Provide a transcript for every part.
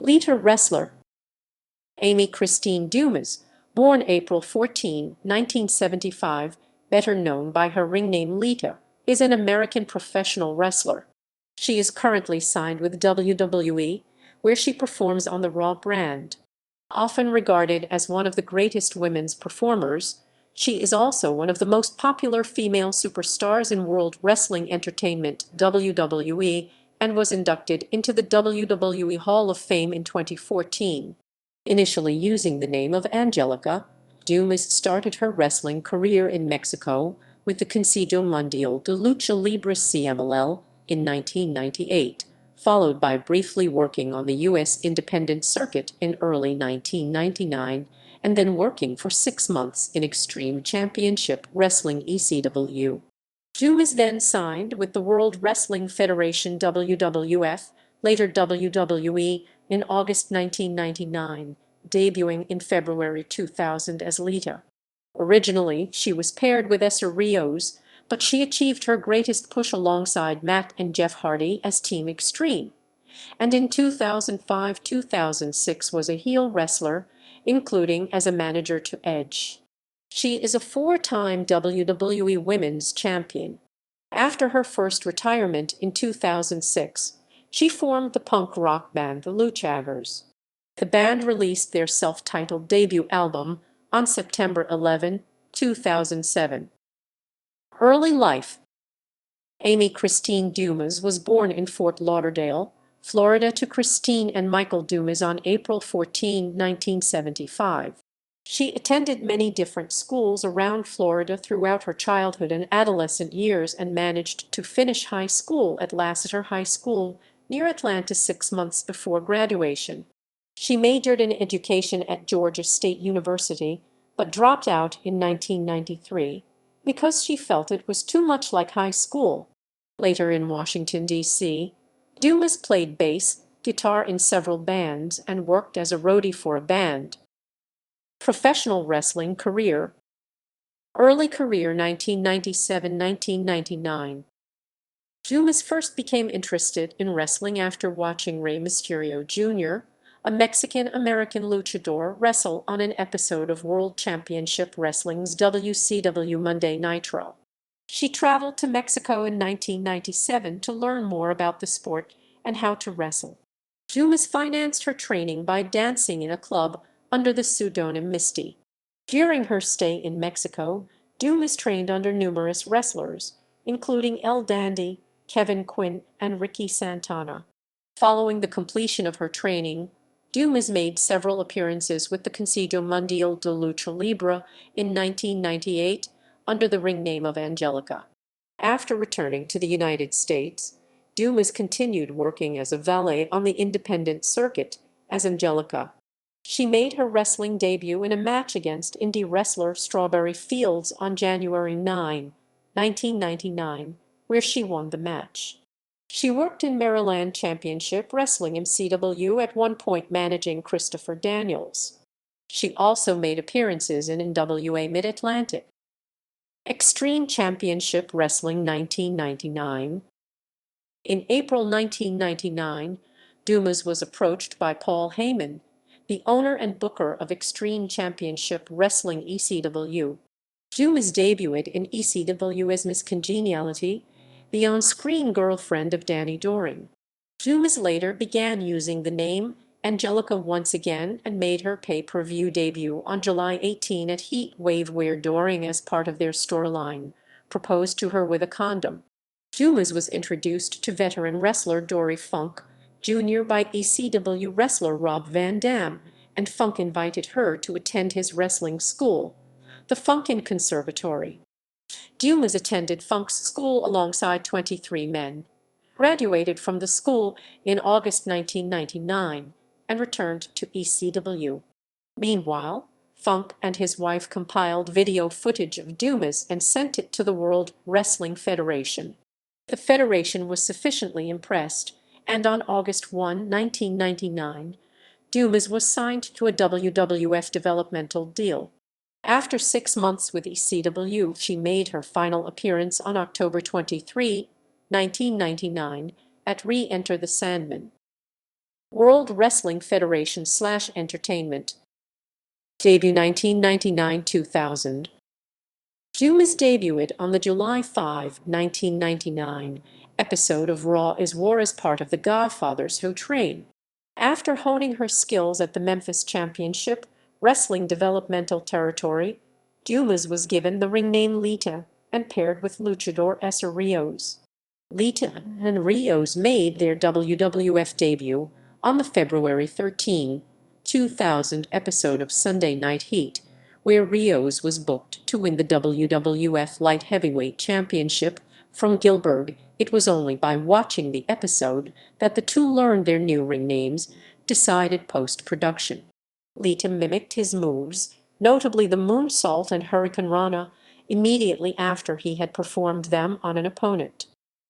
Lita wrestler Amy Christine Dumas, born April 14, 1975, better known by her ring name Lita, is an American professional wrestler. She is currently signed with WWE, where she performs on the Raw brand. Often regarded as one of the greatest women's performers, she is also one of the most popular female superstars in World Wrestling Entertainment (WWE) and was inducted into the WWE Hall of Fame in 2014. Initially using the name of Angelica, Dumas started her wrestling career in Mexico with the Consejo Mundial de Lucha Libre (CMLL) in 1998, followed by briefly working on the U.S. independent circuit in early 1999, and then working for 6 months in Extreme Championship Wrestling (ECW). Dumas then signed with the World Wrestling Federation (WWF), later WWE, in August 1999, debuting in February 2000 as Lita. Originally, she was paired with Essa Rios, but she achieved her greatest push alongside Matt and Jeff Hardy as Team Xtreme, and in 2005-2006 was a heel wrestler, including as a manager to Edge. She is a four-time WWE Women's Champion. After her first retirement in 2006, she formed the punk rock band the Luchagers. The band released their self-titled debut album on September 11, 2007. Early life. Amy Christine Dumas was born in Fort Lauderdale, Florida to Christine and Michael Dumas on April 14, 1975. She attended many different schools around Florida throughout her childhood and adolescent years and managed to finish high school at Lassiter High School near Atlanta 6 months before graduation. She majored in education at Georgia State University, but dropped out in 1993 because she felt it was too much like high school. Later in Washington, D.C., Dumas played bass, guitar in several bands and worked as a roadie for a band. Professional wrestling career. Early career 1997-1999. Dumas first became interested in wrestling after watching Rey Mysterio Jr., a Mexican-American luchador, wrestle on an episode of World Championship Wrestling's WCW Monday Nitro. She traveled to Mexico in 1997 to learn more about the sport and how to wrestle. Dumas financed her training by dancing in a club under the pseudonym Misty. During her stay in Mexico, Dumas trained under numerous wrestlers, including El Dandy, Kevin Quinn, and Ricky Santana. Following the completion of her training, Dumas made several appearances with the Consejo Mundial de Lucha Libre in 1998 under the ring name of Angelica. After returning to the United States, Dumas continued working as a valet on the independent circuit as Angelica. She made her wrestling debut in a match against indie wrestler Strawberry Fields on January 9, 1999, where she won the match. She worked in Maryland Championship Wrestling (MCW) at one point, managing Christopher Daniels. She also made appearances in NWA Mid-Atlantic. Extreme Championship Wrestling 1999. In April 1999, Dumas was approached by Paul Heyman, the owner and booker of Extreme Championship Wrestling (ECW). Dumas debuted in ECW as Miss Congeniality, the on-screen girlfriend of Danny Doring. Dumas later began using the name Angelica once again and made her pay-per-view debut on July 18 at Heat Wave, where Doring, as part of their storyline, proposed to her with a condom. Dumas was introduced to veteran wrestler Dory Funk Jr. by ECW wrestler Rob Van Dam, and Funk invited her to attend his wrestling school, the Funkin Conservatory. Dumas attended Funk's school alongside 23 men, graduated from the school in August 1999, and returned to ECW. Meanwhile, Funk and his wife compiled video footage of Dumas and sent it to the World Wrestling Federation. The Federation was sufficiently impressed, and on August 1, 1999, Dumas was signed to a WWF developmental deal. After 6 months with ECW, she made her final appearance on October 23, 1999, at Re-Enter the Sandman. World Wrestling Federation/Entertainment. Debut 1999-2000. Dumas debuted on the July 5, 1999 episode of Raw as War as part of the Godfathers Who Train. After honing her skills at the Memphis Championship Wrestling Developmental Territory, Dumas was given the ring name Lita and paired with luchador Essa Rios. Lita and Rios made their WWF debut on the February 13, 2000 episode of Sunday Night Heat, where Rios was booked to win the WWF Light Heavyweight Championship from Gillberg. It was only by watching the episode that the two learned their new ring names, decided post-production. Lita mimicked his moves, notably the moonsault and Hurricane Rana, immediately after he had performed them on an opponent.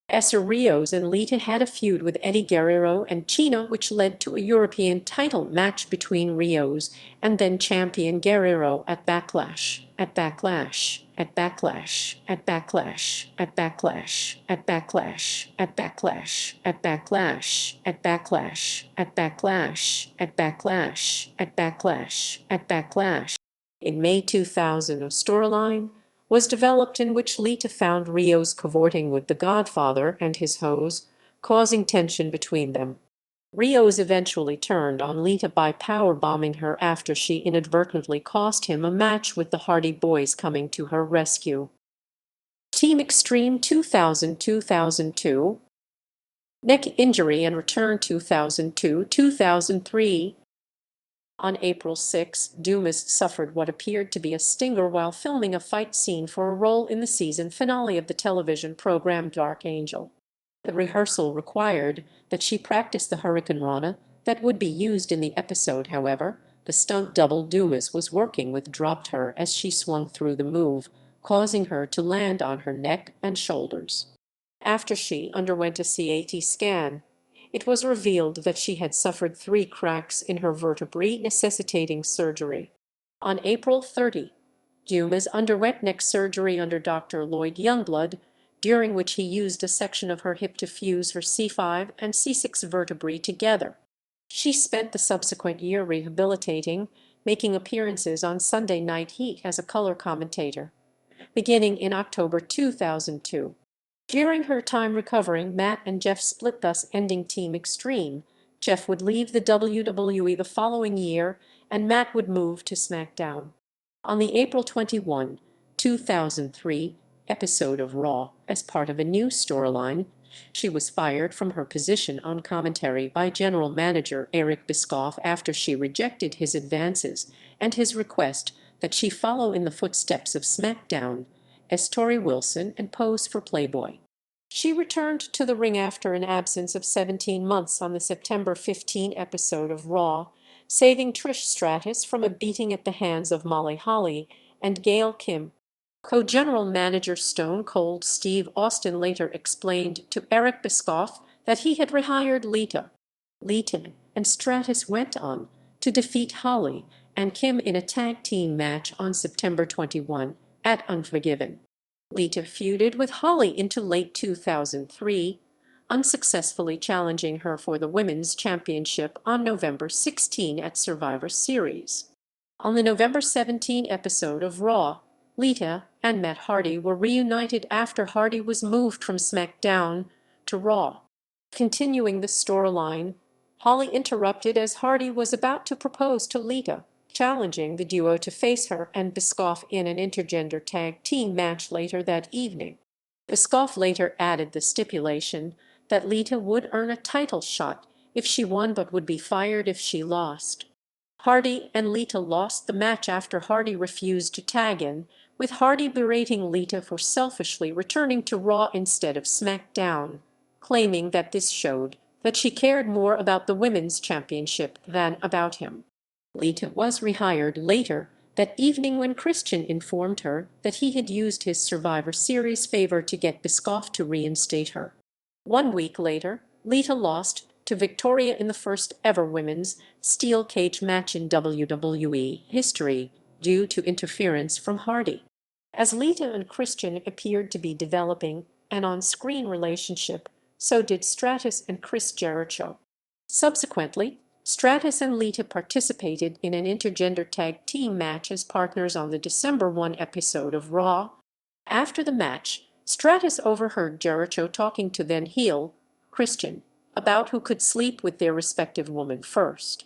Essa Rios and Lita had a feud with Eddie Guerrero and Chino, which led to a European title match between Rios and then champion Guerrero at Backlash, at Backlash, at Backlash, at Backlash, at Backlash, at Backlash, at Backlash, at Backlash, at Backlash, at Backlash, at Backlash, at Backlash, at Backlash. In May 2000, a storyline was developed in which Lita found Rios cavorting with the Godfather and his hose, causing tension between them. Rios eventually turned on Lita by powerbombing her after she inadvertently cost him a match, with the Hardy Boys coming to her rescue. Team Xtreme 2000-2002. Neck injury and return 2002-2003. On April 6, Dumas suffered what appeared to be a stinger while filming a fight scene for a role in the season finale of the television program Dark Angel. The rehearsal required that she practice the Hurricane Rana that would be used in the episode. However, the stunt double Dumas was working with dropped her as she swung through the move, causing her to land on her neck and shoulders. After she underwent a CAT scan, it was revealed that she had suffered 3 cracks in her vertebrae, necessitating surgery. On April 30, Dumas underwent neck surgery under Dr. Lloyd Youngblood, during which he used a section of her hip to fuse her C5 and C6 vertebrae together. She spent the subsequent year rehabilitating, making appearances on Sunday Night Heat as a color commentator, beginning in October 2002. During her time recovering, Matt and Jeff split, thus ending Team Xtreme. Jeff would leave the WWE the following year, and Matt would move to SmackDown. On the April 21, 2003 episode of Raw, as part of a new storyline, she was fired from her position on commentary by General Manager Eric Bischoff after she rejected his advances and his request that she follow in the footsteps of SmackDown as Tori Wilson and pose for Playboy. She returned to the ring after an absence of 17 months on the September 15 episode of Raw, saving Trish Stratus from a beating at the hands of Molly Holly and Gail Kim. Co-general manager Stone Cold Steve Austin later explained to Eric Bischoff that he had rehired Lita. Lita and Stratus went on to defeat Holly and Kim in a tag team match on September 21 at Unforgiven. Lita feuded with Holly into late 2003, unsuccessfully challenging her for the Women's Championship on November 16 at Survivor Series. On the November 17 episode of Raw, Lita and Matt Hardy were reunited after Hardy was moved from SmackDown to Raw. Continuing the storyline, Holly interrupted as Hardy was about to propose to Lita, challenging the duo to face her and Bischoff in an intergender tag team match later that evening. Bischoff later added the stipulation that Lita would earn a title shot if she won but would be fired if she lost. Hardy and Lita lost the match after Hardy refused to tag in, with Hardy berating Lita for selfishly returning to Raw instead of SmackDown, claiming that this showed that she cared more about the Women's Championship than about him. Lita was rehired later that evening when Christian informed her that he had used his Survivor Series favor to get Bischoff to reinstate her. 1 week later, Lita lost to Victoria in the first ever women's steel cage match in WWE history due to interference from Hardy. As Lita and Christian appeared to be developing an on-screen relationship, so did Stratus and Chris Jericho. Subsequently, Stratus and Lita participated in an intergender tag team match as partners on the December 1 episode of Raw. After the match, Stratus overheard Jericho talking to then heel Christian about who could sleep with their respective woman first.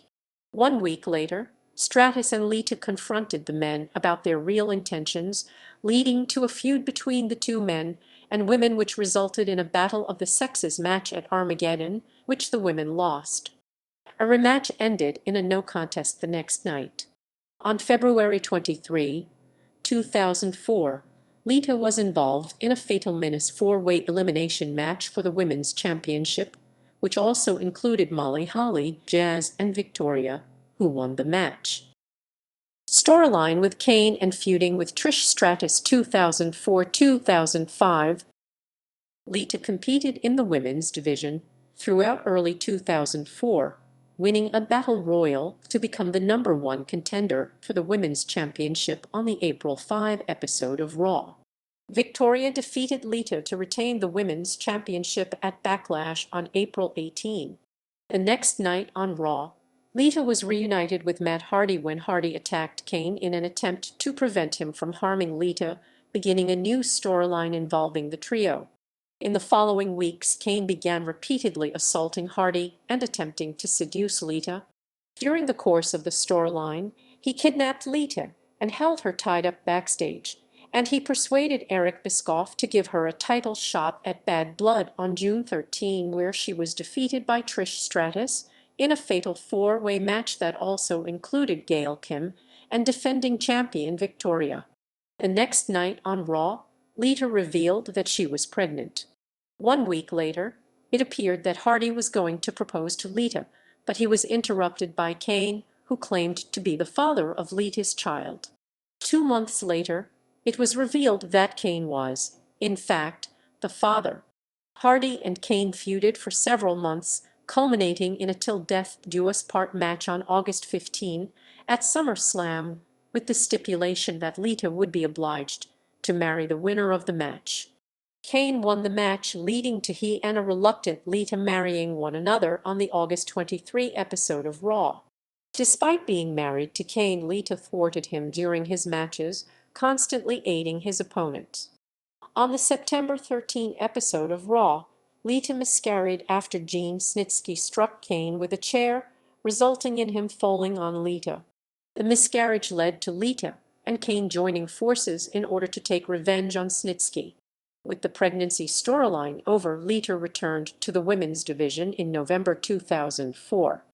1 week later, Stratus and Lita confronted the men about their real intentions, leading to a feud between the two men and women which resulted in a Battle of the Sexes match at Armageddon, which the women lost. A rematch ended in a no contest the next night. On February 23, 2004, Lita was involved in a Fatal Menace four-way elimination match for the Women's Championship, which also included Molly Holly, Jazz, and Victoria, who won the match. Storyline with Kane and feuding with Trish Stratus 2004-2005. Lita competed in the women's division throughout early 2004, winning a battle royal to become the #1 contender for the Women's Championship on the April 5 episode of Raw. Victoria defeated Lita to retain the Women's Championship at Backlash on April 18. The next night on Raw, Lita was reunited with Matt Hardy when Hardy attacked Kane in an attempt to prevent him from harming Lita, beginning a new storyline involving the trio. In the following weeks, Kane began repeatedly assaulting Hardy and attempting to seduce Lita. During the course of the storyline, he kidnapped Lita and held her tied up backstage, and he persuaded Eric Bischoff to give her a title shot at Bad Blood on June 13, where she was defeated by Trish Stratus in a fatal four-way match that also included Gail Kim and defending champion Victoria. The next night on Raw, Lita revealed that she was pregnant. 1 week later, it appeared that Hardy was going to propose to Lita, but he was interrupted by Kane, who claimed to be the father of Lita's child. 2 months later, it was revealed that Kane was, in fact, the father. Hardy and Kane feuded for several months, culminating in a till-death duos-part match on August 15 at SummerSlam, with the stipulation that Lita would be obliged to marry the winner of the match. Kane won the match, leading to he and a reluctant Lita marrying one another on the August 23 episode of Raw. Despite being married to Kane, Lita thwarted him during his matches, constantly aiding his opponent. On the September 13 episode of Raw, Lita miscarried after Gene Snitsky struck Kane with a chair, resulting in him falling on Lita. The miscarriage led to Lita and Kane joining forces in order to take revenge on Snitsky. With the pregnancy storyline over, Lita returned to the women's division in November 2004.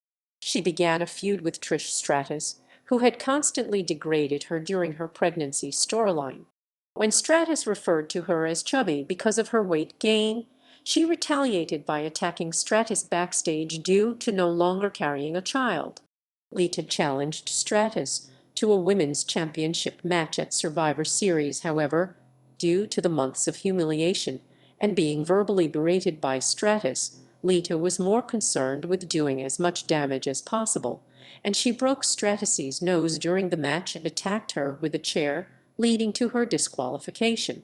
She began a feud with Trish Stratus, who had constantly degraded her during her pregnancy storyline. When Stratus referred to her as chubby because of her weight gain, she retaliated by attacking Stratus backstage due to no longer carrying a child. Lita challenged Stratus to a women's championship match at Survivor Series, however, due to the months of humiliation and being verbally berated by Stratus, Lita was more concerned with doing as much damage as possible, and she broke Stratus's nose during the match and attacked her with a chair, leading to her disqualification.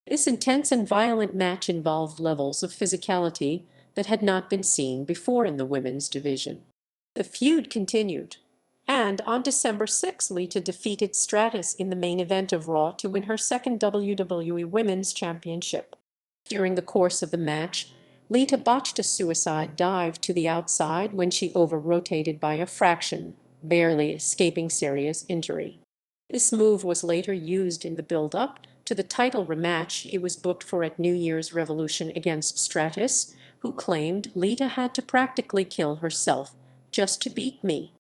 This intense and violent match involved levels of physicality that had not been seen before in the women's division. The feud continued, and on December 6, Lita defeated Stratus in the main event of Raw to win her second WWE Women's Championship. During the course of the match, Lita botched a suicide dive to the outside when she over-rotated by a fraction, barely escaping serious injury. This move was later used in the build-up to the title rematch it was booked for at New Year's Revolution against Stratus, who claimed Lita had to practically kill herself just to beat me.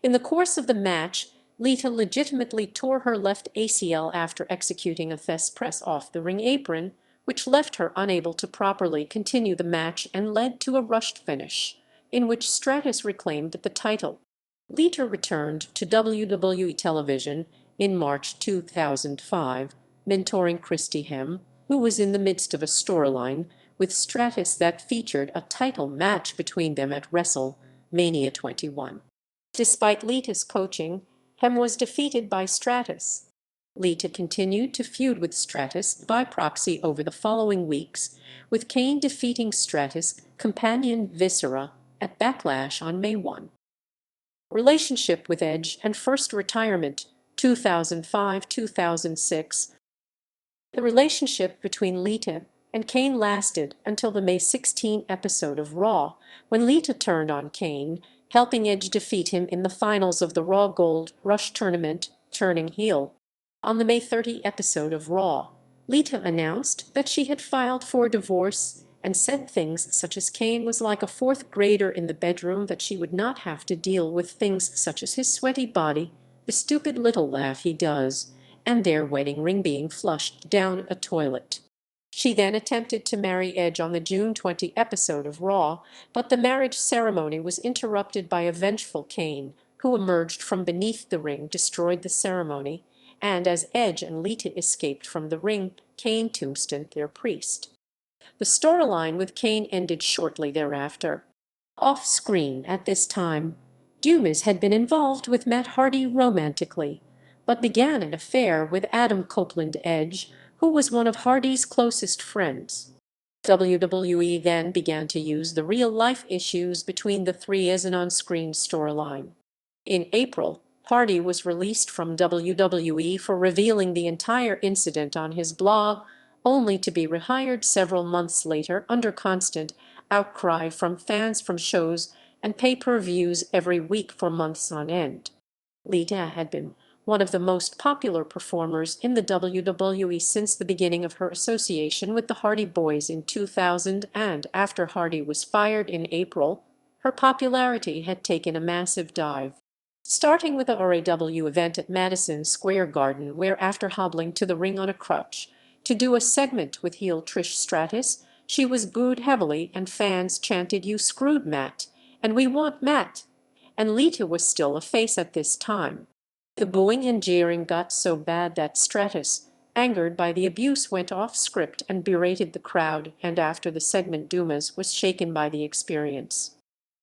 In the course of the match, Lita legitimately tore her left ACL after executing a thigh press off the ring apron, which left her unable to properly continue the match and led to a rushed finish, in which Stratus reclaimed the title. Lita returned to WWE television in March 2005, mentoring Christy Hem, who was in the midst of a storyline with Stratus that featured a title match between them at WrestleMania 21. Despite Lita's coaching, Hem was defeated by Stratus. Lita continued to feud with Stratus by proxy over the following weeks, with Kane defeating Stratus' companion Viscera at Backlash on May 1. Relationship with Edge and first retirement, 2005-2006. The relationship between Lita and Kane lasted until the May 16 episode of Raw, when Lita turned on Kane, helping Edge defeat him in the finals of the Raw Gold Rush tournament, turning heel. On the May 30 episode of Raw, Lita announced that she had filed for divorce and said things such as Kane was like a fourth grader in the bedroom, that she would not have to deal with things such as his sweaty body, the stupid little laugh he does, and their wedding ring being flushed down a toilet. She then attempted to marry Edge on the June 20 episode of Raw, but the marriage ceremony was interrupted by a vengeful Kane, who emerged from beneath the ring, destroyed the ceremony, and as Edge and Lita escaped from the ring, Kane tombstone their priest. The storyline with Kane ended shortly thereafter. Off-screen at this time, Dumas had been involved with Matt Hardy romantically, but began an affair with Adam Copeland Edge, who was one of Hardy's closest friends. WWE then began to use the real-life issues between the three as an on-screen storyline. In April, Hardy was released from WWE for revealing the entire incident on his blog, only to be rehired several months later under constant outcry from fans from shows and pay-per-views every week for months on end. Lita had been one of the most popular performers in the WWE since the beginning of her association with the Hardy Boys in 2000, and after Hardy was fired in April, her popularity had taken a massive dive. Starting with a RAW event at Madison Square Garden, where after hobbling to the ring on a crutch to do a segment with heel Trish Stratus, she was booed heavily and fans chanted, "You screwed Matt, and we want Matt." And Lita was still a face at this time. The booing and jeering got so bad that Stratus, angered by the abuse, went off script and berated the crowd, and after the segment Dumas was shaken by the experience.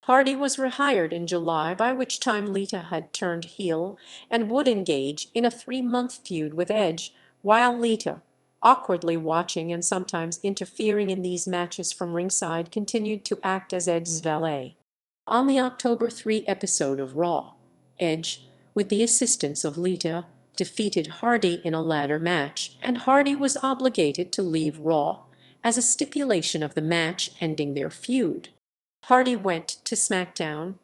Hardy was rehired in July, by which time Lita had turned heel and would engage in a 3-month feud with Edge, while Lita, awkwardly watching and sometimes interfering in these matches from ringside, continued to act as Edge's valet. On the October 3 episode of Raw, Edge, with the assistance of Lita, defeated Hardy in a ladder match, and Hardy was obligated to leave Raw as a stipulation of the match ending their feud. Hardy went to SmackDown,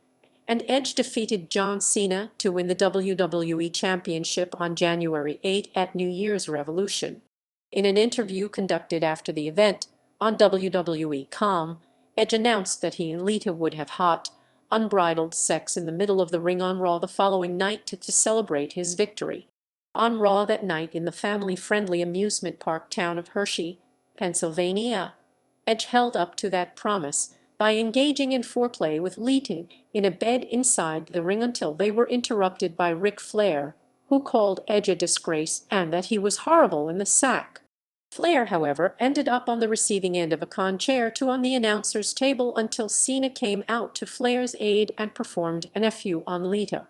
and Edge defeated John Cena to win the WWE Championship on January 8 at New Year's Revolution. In an interview conducted after the event on WWE.com, Edge announced that he and Lita would have hot, unbridled sex in the middle of the ring on Raw the following night to celebrate his victory. On Raw that night in the family-friendly amusement park town of Hershey, Pennsylvania, Edge held up to that promise by engaging in foreplay with Lita in a bed inside the ring until they were interrupted by Ric Flair, who called Edge a disgrace and that he was horrible in the sack. Flair, however, ended up on the receiving end of a con chair on the announcer's table until Cena came out to Flair's aid and performed an FU on Lita.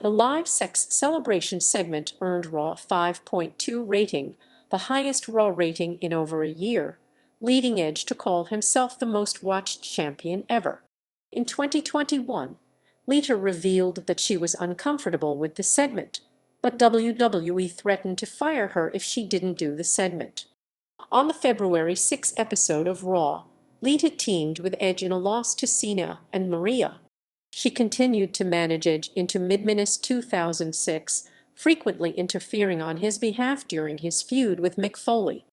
The live sex celebration segment earned Raw a 5.2 rating, the highest Raw rating in over a year, leading Edge to call himself the most watched champion ever. In 2021, Lita revealed that she was uncomfortable with the segment, but WWE threatened to fire her if she didn't do the segment. On the February 6 episode of Raw, Lita teamed with Edge in a loss to Cena and Maria. She continued to manage Edge into mid-May 2006, frequently interfering on his behalf during his feud with Mick Foley.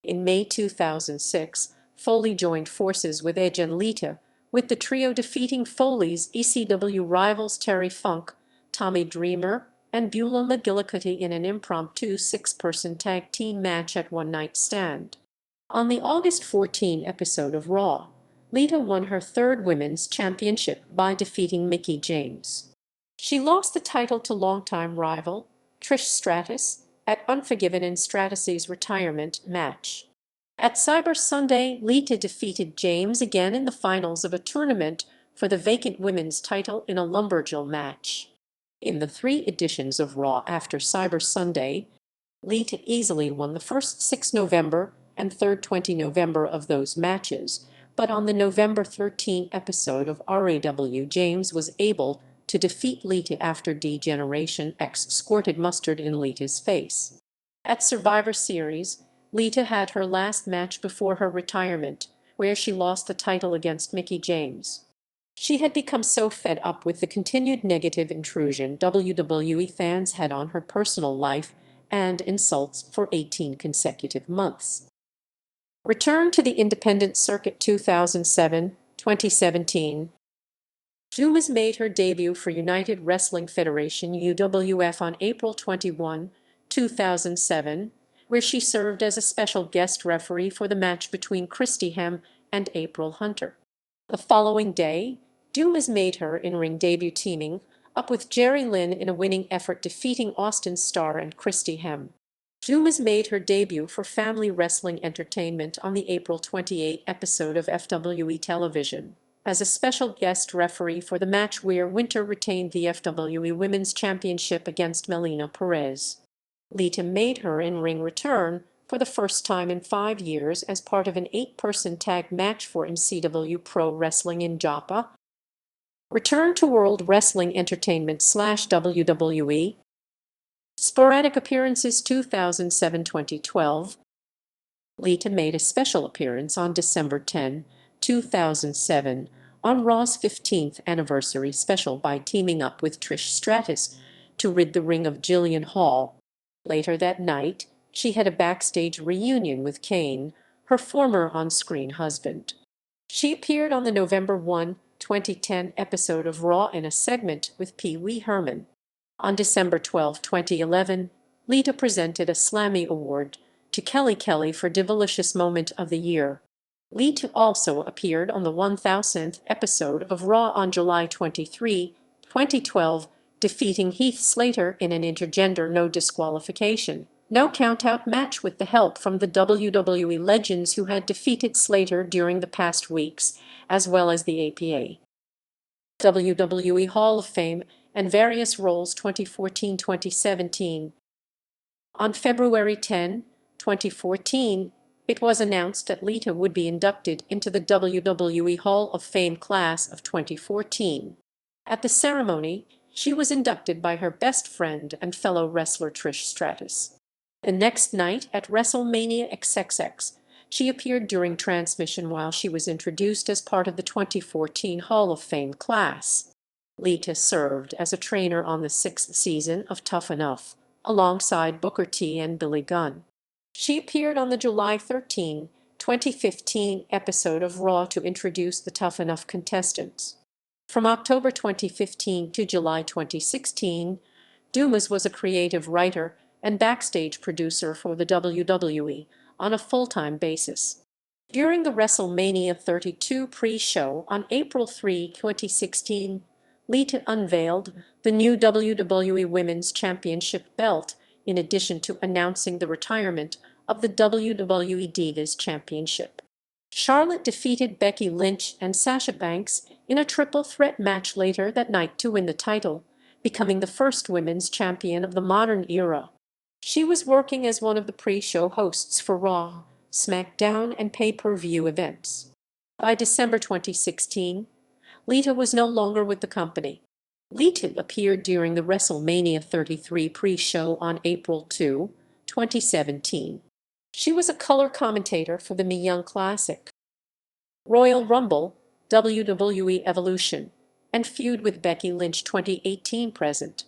In May 2006, Foley joined forces with Edge and Lita, with the trio defeating Foley's ECW rivals Terry Funk, Tommy Dreamer, and Beulah McGillicuddy in an impromptu 6-person tag team match at One Night Stand. On the August 14 episode of Raw, Lita won her third women's championship by defeating Mickie James. She lost the title to longtime rival Trish Stratus at Unforgiven in Stratus's retirement match. At Cyber Sunday, Lita defeated James again in the finals of a tournament for the vacant women's title in a lumberjill match. In the 3 editions of Raw after Cyber Sunday, Lita easily won the first 6 November and third 20 November of those matches, but on the November 13 episode of RAW, James was able to defeat Lita after D-Generation X squirted mustard in Lita's face. At Survivor Series, Lita had her last match before her retirement, where she lost the title against Mickie James. She had become so fed up with the continued negative intrusion WWE fans had on her personal life and insults for 18 consecutive months. Return to the independent circuit 2007-2017. Dumas made her debut for United Wrestling Federation UWF on April 21, 2007, where she served as a special guest referee for the match between Christy Hem and April Hunter. The following day, Dumas made her in-ring debut, teaming up with Jerry Lynn in a winning effort, defeating Austin Starr and Christy Hem. Dumas made her debut for Family Wrestling Entertainment on the April 28 episode of FWE Television as a special guest referee for the match where Winter retained the FWE Women's Championship against Melina Perez. Lita made her in-ring return for the first time in 5 years as part of an 8-person tag match for MCW Pro Wrestling in Japa. Return to World Wrestling Entertainment/WWE. Sporadic Appearances 2007-2012. Lita made a special appearance on December 10, 2007, on Raw's 15th anniversary special by teaming up with Trish Stratus to rid the ring of Jillian Hall. Later that night, she had a backstage reunion with Kane, her former on-screen husband. She appeared on the November 1, 2010 episode of Raw in a segment with Pee Wee Herman. On December 12, 2011, Lita presented a Slammy Award to Kelly Kelly for Divalicious Moment of the Year. Lita also appeared on the 1000th episode of Raw on July 23, 2012, defeating Heath Slater in an intergender no disqualification, no countout match with the help from the WWE legends who had defeated Slater during the past weeks, as well as the APA, WWE Hall of Fame, and various roles 2014-2017. On February 10, 2014, it was announced that Lita would be inducted into the WWE Hall of Fame class of 2014. At the ceremony, she was inducted by her best friend and fellow wrestler Trish Stratus. The next night at WrestleMania XXX, she appeared during transmission while she was introduced as part of the 2014 Hall of Fame class. Lita served as a trainer on the 6th season of Tough Enough, alongside Booker T and Billy Gunn. She appeared on the July 13, 2015 episode of Raw to introduce the Tough Enough contestants. From October 2015 to July 2016, Dumas was a creative writer and backstage producer for the WWE on a full-time basis. During the WrestleMania 32 pre-show on April 3, 2016, Lita unveiled the new WWE Women's Championship belt, in addition to announcing the retirement of the WWE Divas Championship. Charlotte defeated Becky Lynch and Sasha Banks in a triple threat match later that night to win the title, becoming the first women's champion of the modern era. She was working as one of the pre-show hosts for Raw, SmackDown, and pay-per-view events. By December 2016, Lita was no longer with the company. Lita appeared during the WrestleMania 33 pre-show on April 2, 2017. She was a color commentator for the Mae Young Classic, Royal Rumble, WWE Evolution, and feud with Becky Lynch 2018 present.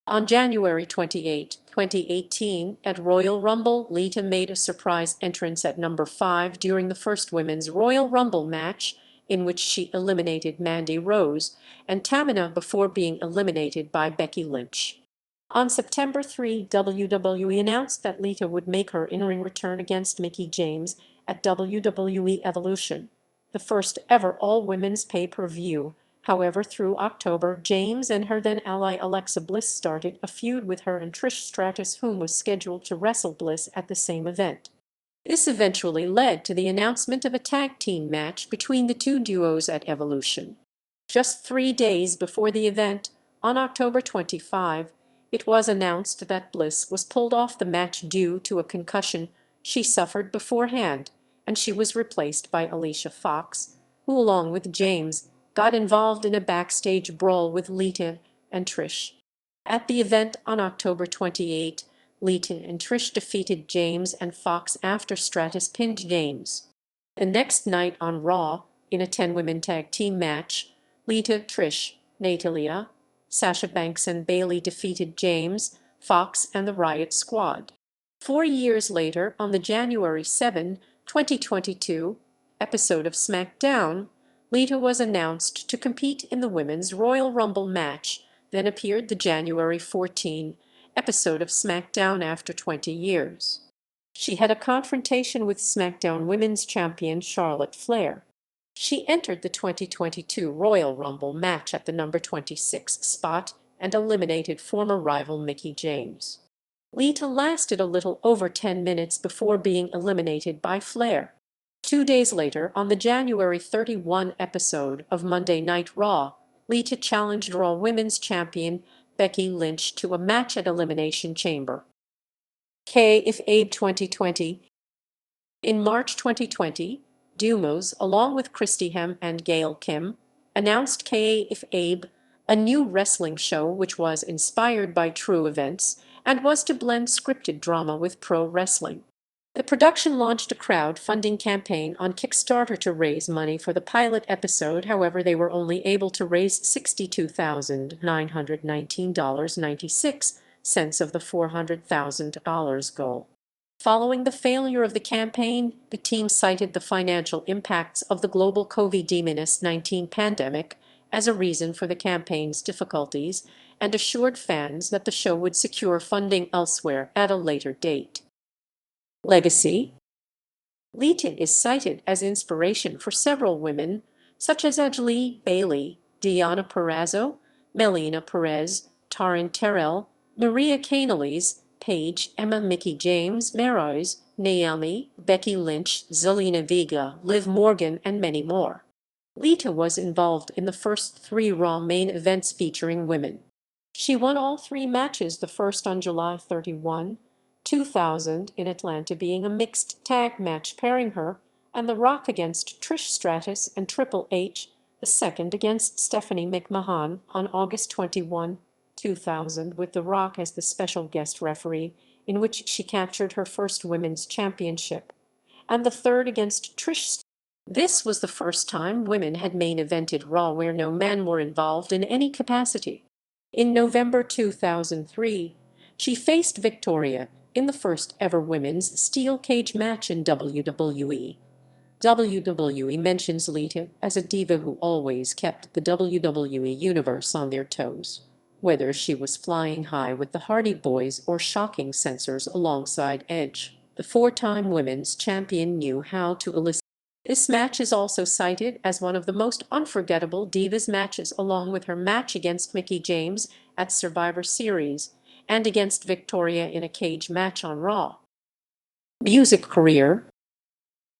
On January 28, 2018, at Royal Rumble, Lita made a surprise entrance at number 5 during the first Women's Royal Rumble match, in which she eliminated Mandy Rose and Tamina before being eliminated by Becky Lynch. On September 3, WWE announced that Lita would make her in-ring return against Mickie James at WWE Evolution, the first ever all-women's pay-per-view. However, through October, James and her then ally Alexa Bliss started a feud with her and Trish Stratus, whom was scheduled to wrestle Bliss at the same event. This eventually led to the announcement of a tag team match between the two duos at Evolution. Just 3 days before the event, on October 25, it was announced that Bliss was pulled off the match due to a concussion she suffered beforehand, and she was replaced by Alicia Fox, who, along with James, got involved in a backstage brawl with Lita and Trish. At the event on October 28, Lita and Trish defeated James and Fox after Stratus pinned James. The next night on Raw, in a 10-women tag team match, Lita, Trish, Natalya, Sasha Banks and Bayley defeated James, Fox and the Riot Squad. 4 years later, on the January 7, 2022, episode of SmackDown, Lita was announced to compete in the Women's Royal Rumble match, then appeared the January 14 episode of SmackDown after 20 years. She had a confrontation with SmackDown Women's Champion Charlotte Flair. She entered the 2022 Royal Rumble match at the number 26 spot and eliminated former rival Mickie James. Lita lasted a little over 10 minutes before being eliminated by Flair. 2 days later, on the January 31 episode of Monday Night Raw, Lita challenged Raw Women's Champion Becky Lynch to a match at Elimination Chamber. If 2020. In March 2020, Dumas, along with Christy Hem and Gail Kim, announced If Abe, a new wrestling show which was inspired by true events and was to blend scripted drama with pro wrestling. The production launched a crowdfunding campaign on Kickstarter to raise money for the pilot episode. However, they were only able to raise $62,919.96 of the $400,000 goal. Following the failure of the campaign, the team cited the financial impacts of the global COVID-19 pandemic as a reason for the campaign's difficulties and assured fans that the show would secure funding elsewhere at a later date. Legacy. Lita is cited as inspiration for several women, such as Angelica, Bayley, Deonna Purrazzo, Melina Perez, Taryn Terrell, Maria Kanellis, Paige, Emma, Mickie James, Maryse, Naomi, Becky Lynch, Zelina Vega, Liv Morgan, and many more. Lita was involved in the first 3 Raw main events featuring women. She won all 3 matches, the first on July 31, 2000 in Atlanta being a mixed tag match pairing her and The Rock against Trish Stratus and Triple H, the second against Stephanie McMahon on August 21, 2000 with The Rock as the special guest referee, in which she captured her first women's championship, and the third against Trish. This was the first time women had main evented Raw where no men were involved in any capacity. In November 2003, she faced Victoria in the first ever women's steel cage match in WWE. WWE mentions Lita as a diva who always kept the WWE Universe on their toes, whether she was flying high with the Hardy Boys or shocking censors alongside Edge. The 4-time women's champion knew how to elicit. This match is also cited as one of the most unforgettable Divas matches, along with her match against Mickie James at Survivor Series and against Victoria in a cage match on Raw. Music career.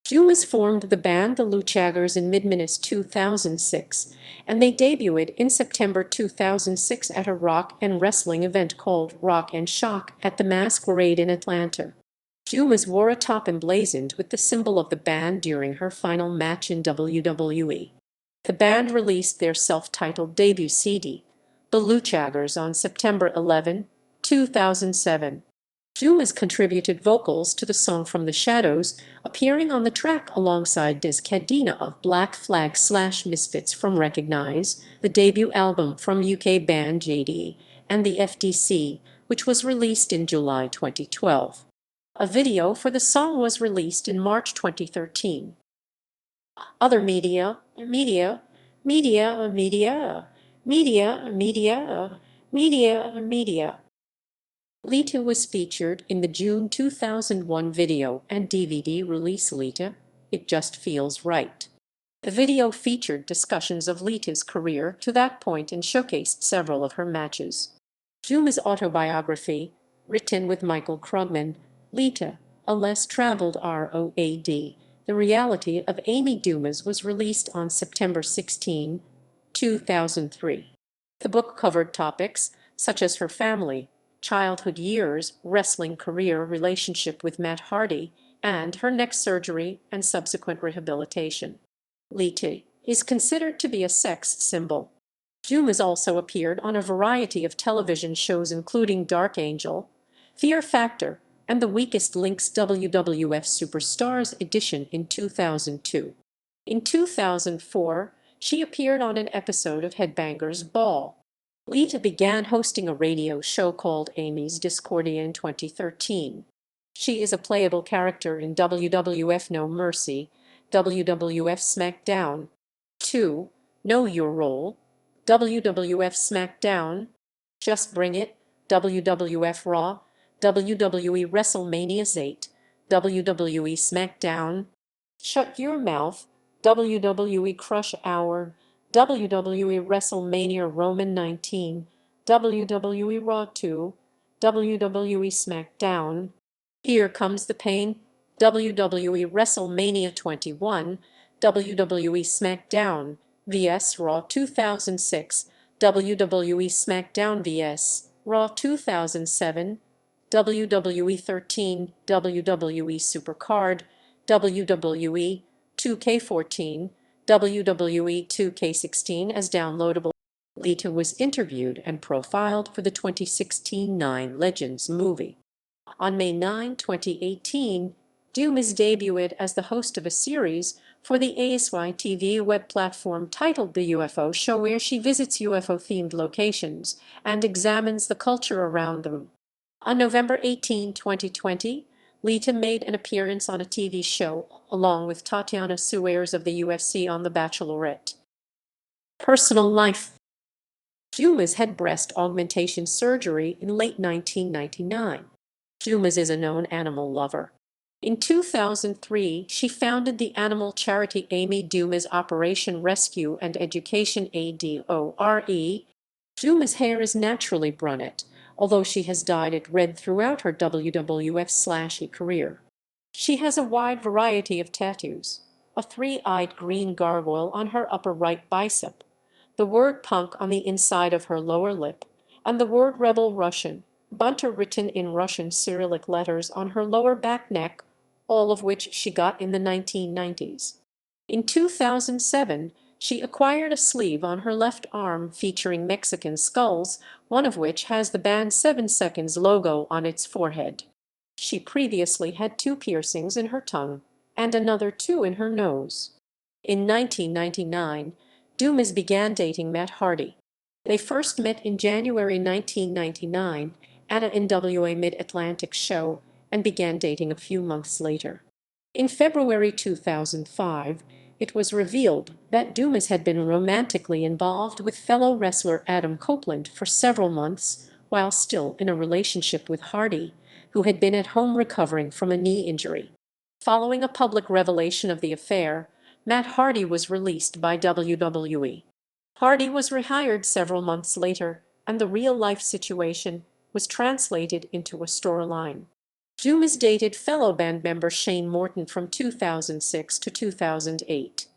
Dumas formed the band the Luchagers in mid-May 2006, and they debuted in September 2006 at a rock and wrestling event called Rock and Shock at the Masquerade in Atlanta. Dumas wore a top emblazoned with the symbol of the band during her final match in WWE. The band released their self-titled debut CD, The Luchagers, on September 11, 2007. Dumas contributed vocals to the song From the Shadows, appearing on the track alongside Diz Cadena of Black Flag/Misfits from Recognize, the debut album from UK band JD, and the FDC, which was released in July 2012. A video for the song was released in March 2013. Other media. Lita was featured in the June 2001 video and DVD release Lita, It Just Feels Right. The video featured discussions of Lita's career to that point and showcased several of her matches. Dumas' autobiography, written with Michael Krugman, Lita, A Less Traveled Road, The Reality of Amy Dumas, was released on September 16, 2003. The book covered topics such as her family, childhood years, wrestling career, relationship with Matt Hardy, and her neck surgery and subsequent rehabilitation. Lita is considered to be a sex symbol. Dumas also appeared on a variety of television shows including Dark Angel, Fear Factor, and The Weakest Link's WWF Superstars edition in 2002. In 2004, she appeared on an episode of Headbangers Ball. Lita began hosting a radio show called Amy's Discordia in 2013. She is a playable character in WWF No Mercy, WWF SmackDown 2, Know Your Role, WWF SmackDown, Just Bring It, WWF Raw, WWE WrestleMania 8, WWE SmackDown, Shut Your Mouth, WWE Crush Hour, WWE WrestleMania Roman 19, WWE Raw 2, WWE SmackDown, Here Comes the Pain, WWE WrestleMania 21, WWE SmackDown vs Raw 2006, WWE SmackDown vs Raw 2007, WWE 13, WWE Supercard, WWE 2K14, WWE 2K16 as downloadable. Lita was interviewed and profiled for the 2016 Nine Legends movie. On May 9, 2018, Dumas debuted as the host of a series for the ASY TV web platform titled The UFO Show, where she visits UFO-themed locations and examines the culture around them. On November 18, 2020, Lita made an appearance on a TV show along with Tatiana Suarez of the UFC on The Bachelorette. Personal life. Dumas had breast augmentation surgery in late 1999. Dumas is a known animal lover. In 2003, she founded the animal charity Amy Dumas Operation Rescue and Education ADORE. Dumas' hair is naturally brunette, although she has dyed it red throughout her WWF/E career. She has a wide variety of tattoos: a three-eyed green gargoyle on her upper right bicep, the word punk on the inside of her lower lip, and the word rebel Russian Bunter written in Russian Cyrillic letters on her lower back neck, all of which she got in the 1990s. In 2007, she acquired a sleeve on her left arm featuring Mexican skulls, one of which has the band 7 Seconds logo on its forehead. She previously had 2 piercings in her tongue and another 2 in her nose. In 1999, Dumas began dating Matt Hardy. They first met in January 1999 at an NWA Mid-Atlantic show and began dating a few months later. In February 2005, it was revealed that Dumas had been romantically involved with fellow wrestler Adam Copeland for several months while still in a relationship with Hardy, who had been at home recovering from a knee injury. Following a public revelation of the affair, Matt Hardy was released by WWE. Hardy was rehired several months later, and the real-life situation was translated into a storyline. Dumas dated fellow band member Shane Morton from 2006 to 2008.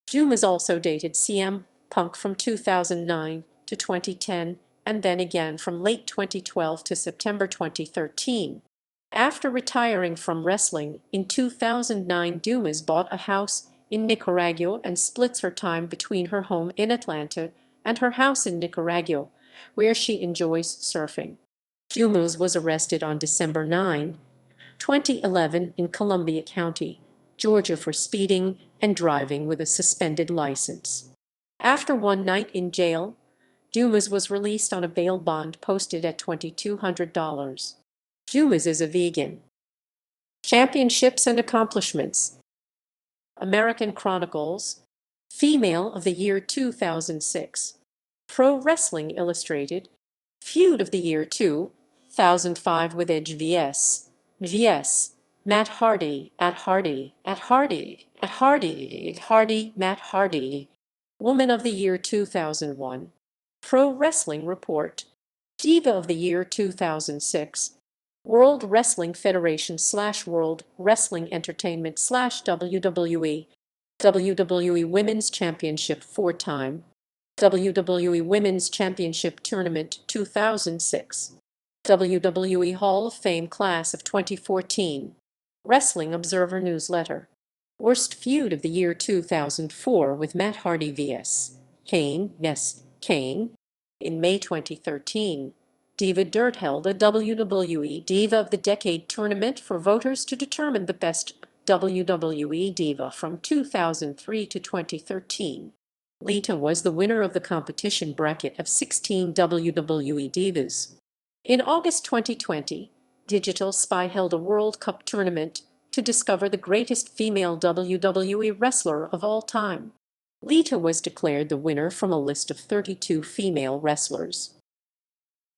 Dumas also dated CM Punk from 2009 to 2010, and then again from late 2012 to September 2013. After retiring from wrestling in 2009, Dumas bought a house in Nicaragua and splits her time between her home in Atlanta and her house in Nicaragua, where she enjoys surfing. Dumas was arrested on December 9, 2011 in Columbia County, Georgia for speeding and driving with a suspended license. After one night in jail, Dumas was released on a bail bond posted at $2,200. Dumas is a vegan. Championships and accomplishments. American Chronicles, Female of the Year 2006. Pro Wrestling Illustrated, Feud of the Year 2005 with Edge vs. Matt Hardy, Matt Hardy, Matt Hardy. Woman of the Year 2001. Pro Wrestling Report, Diva of the Year 2006. World Wrestling Federation / World Wrestling Entertainment / WWE. WWE Women's Championship 4-time. WWE Women's Championship Tournament 2006. WWE Hall of Fame Class of 2014. Wrestling Observer Newsletter. Worst feud of the year 2004 with Matt Hardy vs. Kane. Yes, Kane. In May 2013, Diva Dirt held a WWE Diva of the Decade tournament for voters to determine the best WWE Diva from 2003 to 2013. Lita was the winner of the competition bracket of 16 WWE Divas. In August 2020, Digital Spy held a World Cup tournament to discover the greatest female WWE wrestler of all time. Lita was declared the winner from a list of 32 female wrestlers.